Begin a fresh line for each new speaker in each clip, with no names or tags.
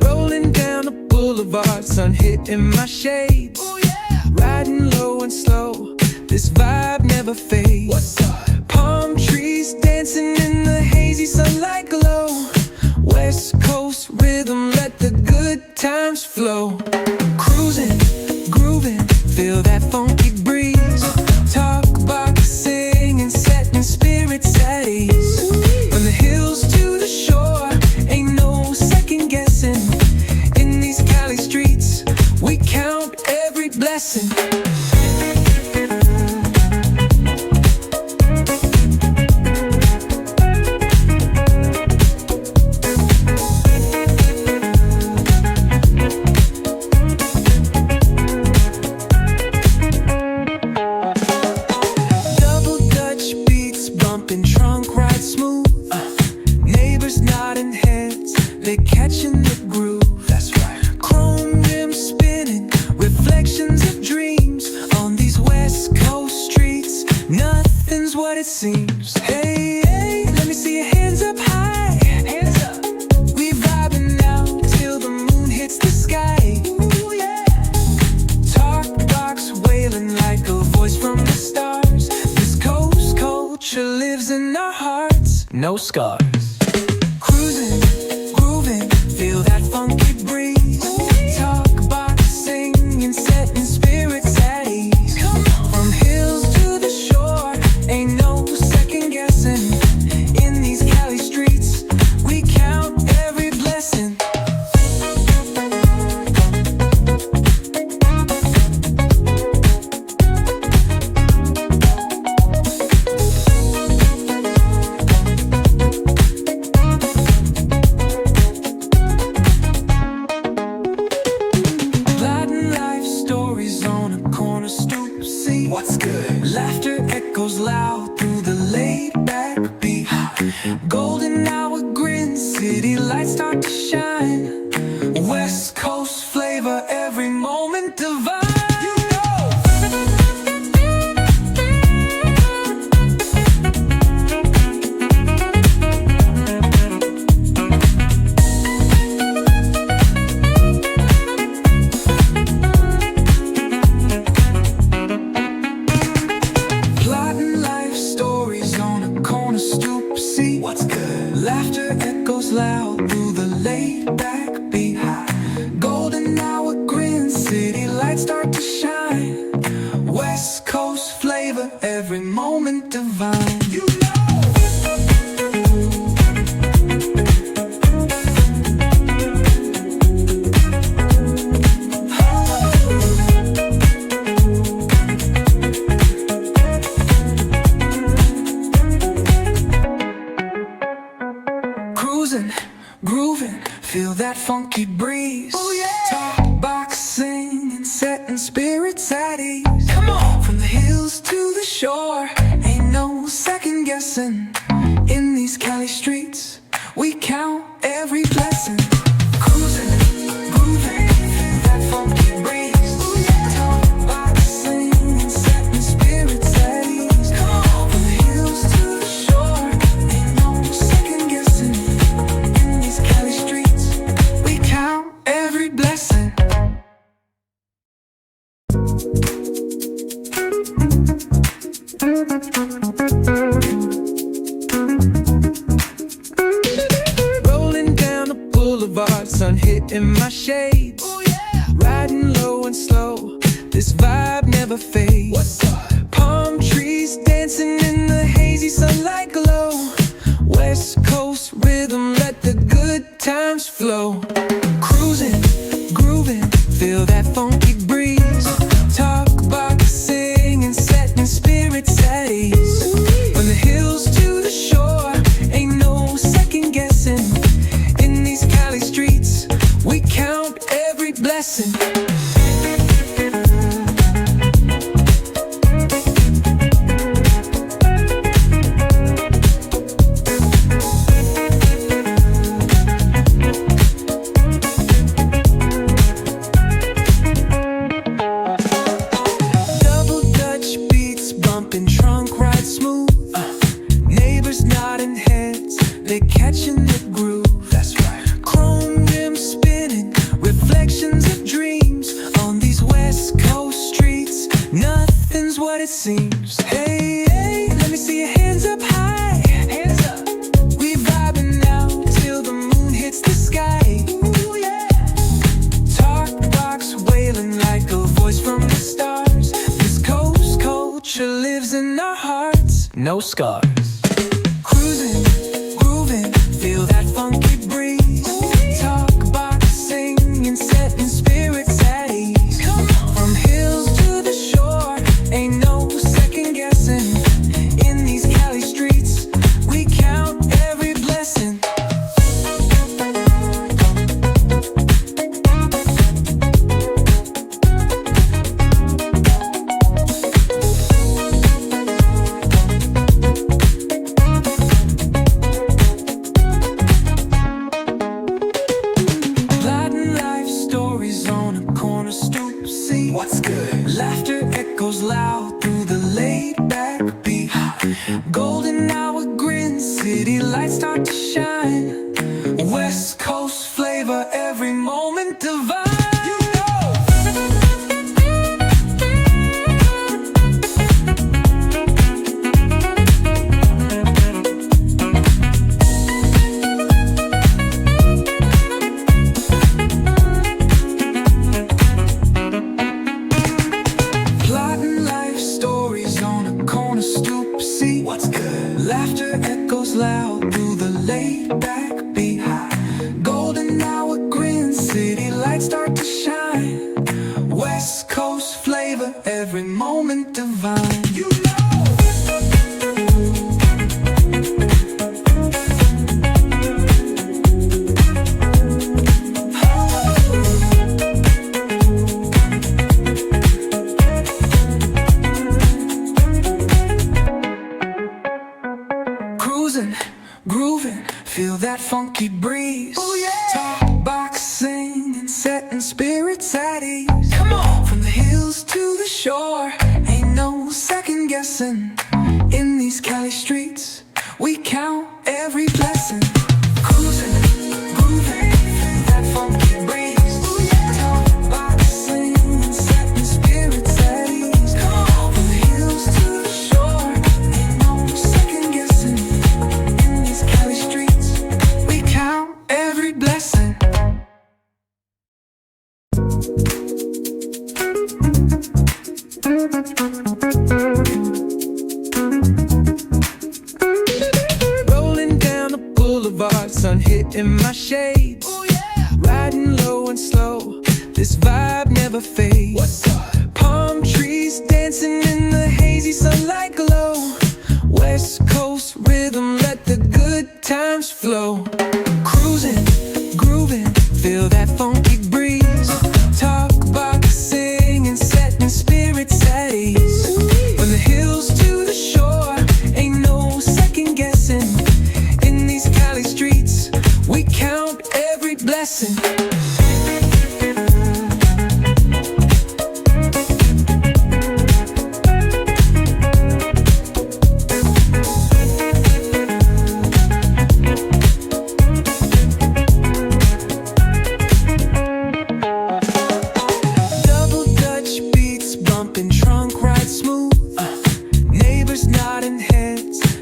Rolling down the boulevard, sun hitting my shades. Riding low and slow, this vibe never fades. Palm trees dancing in the hazy sunlight glow. West Coast rhythm, let the good times flow. Cruising, grooving, feel that funky breeze. Talk about singing, setting spirits at ease. From the hills to the shore, ain't no second guessing. In these Cali streets, we count every blessing. They're catching the groove, that's right. Chrome rims spinning, reflections of dreams. On these West Coast streets, nothing's what it seems. Hey, hey, let me see your hands up high. Hands up. We vibing now till the moon hits the sky. Ooh, yeah. Talk box wailing like a voice from the stars. This coast culture lives in our hearts, no scars. Cruising, feel that funky breeze. Talk about singing, setting spirits at ease. From hills to the shore, ain't no second guessing. In these Cali streets, we count every blessing. What's good? Laughter echoes loud through the laid-back beat. Golden hour grin, city lights start to shine. West Coast flavor, every moment divine. What's good? Laughter echoes loud through the laid-back beat. Golden hour grin, city lights start to shine. West Coast flavor, every moment divine. You know. Cruising, grooving, feel that funky breeze. Oh yeah. Talk box singing, setting spirits at ease. Come on. From the hills to the shore, ain't no second guessing. In these Cali streets, we count every blessing. Cruising, grooving, feel that funky breeze. Oh yeah. Talk box singing, setting spirits at ease. Come on. From the hills to the shore, ain't no second guessing. Every blessing. Rolling down the boulevard, sun hitting my shades. Riding low and slow, this vibe never fades. Palm trees dancing in the hazy sunlight glow. West Coast rhythm, let the good times flow. Cruising, grooving, feel that funky breeze. Talk about singing, setting spirits at ease. From the hills to the shore, ain't no second guessing. In these Cali streets, we count every blessing. Nothing's what it seems. Hey, hey, let me see your hands up high. Hands up. We vibing now till the moon hits the sky. Ooh, yeah. Talk box wailing like a voice from the stars. This coast culture lives in our hearts. No scars. Cruising, grooving, feel that funky breeze. Talk box singing, setting spirits at ease. From hills to the shore, ain't no second guessing. In these Cali streets, we count every blessing. What's good? Laughter echoes loud through the laid-back beat. Golden hour grin, city lights start to shine. West Coast flavor, every moment divine. You What's good? Laughter echoes loud through the laid-back beat. Golden hour grin, city lights start to shine. West Coast flavor, every moment divine. You grooving, feel that funky breeze. Oh yeah. Talk box singing, setting spirits at ease. Come on. From the hills to the shore, ain't no second guessing. In these Cali streets, we count every blessing. Cruising, grooving, feel that funky breeze. Oh yeah. Talk box singing, setting spirits at ease. Come on. From the hills to the shore, ain't no second guessing. Cali streets, we count every blessing. Rolling down the boulevard, sun hitting my shades. Oh, yeah. Riding low and slow, this vibe never fades. What's up? Palm trees dancing in the hazy sunlight glow. West Coast rhythm, let the good times flow. Cruising, grooving, feel that funky breeze. Talk box singing, setting spirits at ease. From the hills to the shore, ain't no second guessing. In these Cali streets, we count every blessing.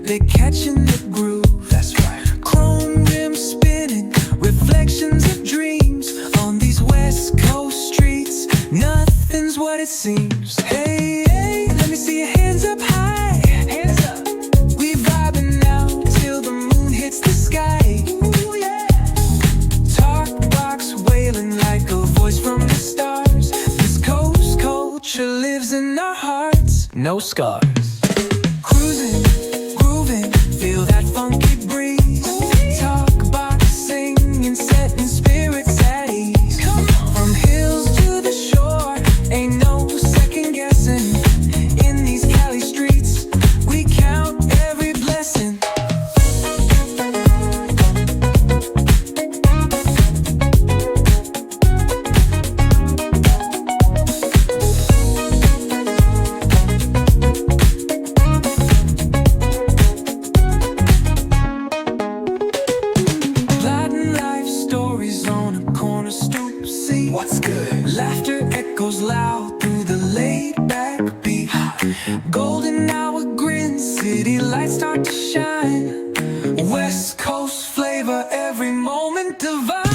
They're catching the groove, that's right. Chrome rims spinning, reflections of dreams. On these West Coast streets, nothing's what it seems. Hey, hey, let me see your hands up high. Hands up. We vibing now till the moon hits the sky. Ooh, yeah. Talk box wailing like a voice from the stars. This coast culture lives in our hearts. No scars. Cruising, feel that funky breeze. Talk box singing, setting spirits at ease. From hills to the shore, ain't no second guessing. In these Cali streets, we count every blessing. What's good? Laughter echoes loud through the laid-back beat. shine. West Coast flavor, every moment divine.